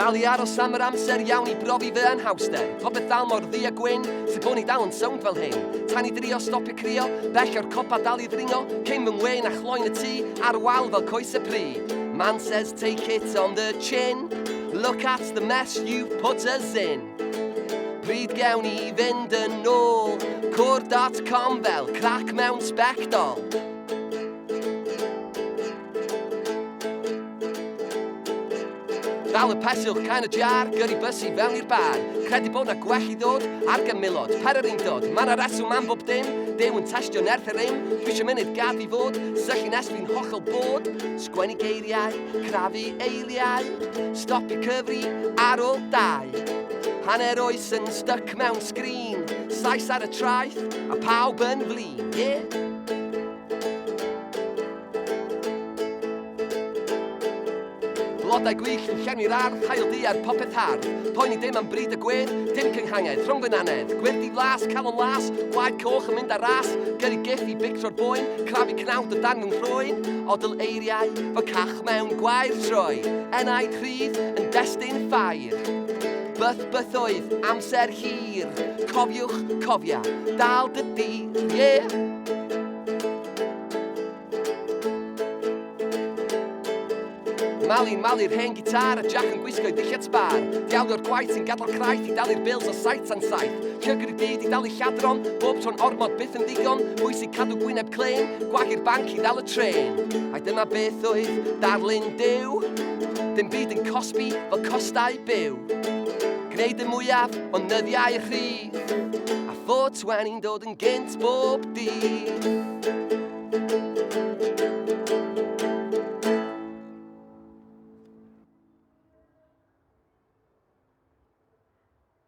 Dal I aros am yr amser iawn I brofi fy anhawster. Popeth dal mor ddi a gwyn, sydd bod ni dal yn sownd fel hyn. Tan I drio stopio crio, bell o'r copa dal I ddringo, cyn fy ngwein a chloen y tŷ, ar wal fel coes y pri. Man says take it on the chin, look at the mess you've put us in. Pryd gewn I fynd yn ôl, cwr.com fel crac mewn sbectol. Dal y peswch cael y jar, gyrru bysu fewn i'r bar. Credu bod na gwell I ddod ar gymylod, per yr un dod. Mae na reswm am bob dim, dew yn testio nerth yr im. Dwi eisiau munud gad I fod, sychu nes fi'n hollol bod. Sgwennu geiriau, crafu eiliau, stopio cyfri ar ôl dau. Hanner oes yn styc mewn sgrin, sais ar y traeth, a pawb yn flin, yeah? Blodau gwych yn llenwi'r ardd, hael di ar popeth hardd. Poeni dim am bryd y gwedd, dim cynghangedd, rhwng fy nanedd. Gwyrdi las, calon las, gwaed coch yn mynd ar ras. Gyrru giff I bictro'r boen, crafu cnawd o dan nhw'n rhoen. Odl eiriau, fy cach mewn gwair troi. Enaid rhydd yn destun ffair. Byth oedd amser hir. Cofiwch, cofia, dal dy dir, yeah! Malu'r hen gitar, a Jack yn gwisgo I dillad sbar. Diawlio'r gwaith sy'n gadael craith I dalu'r bills o saith tan saith. Cygr I byd I dalu lladron, bob tro'n ormod byth yn ddigon. Bwysig cadw gwyneb clean, gwagu'r banc I ddal y tren. A dyma beth oedd darlun Duw, dim byd yn cosbi fel costau byw. Gwneud y mwyaf o nyddiau rhydd, a 420 dod yn gynt bob dydd.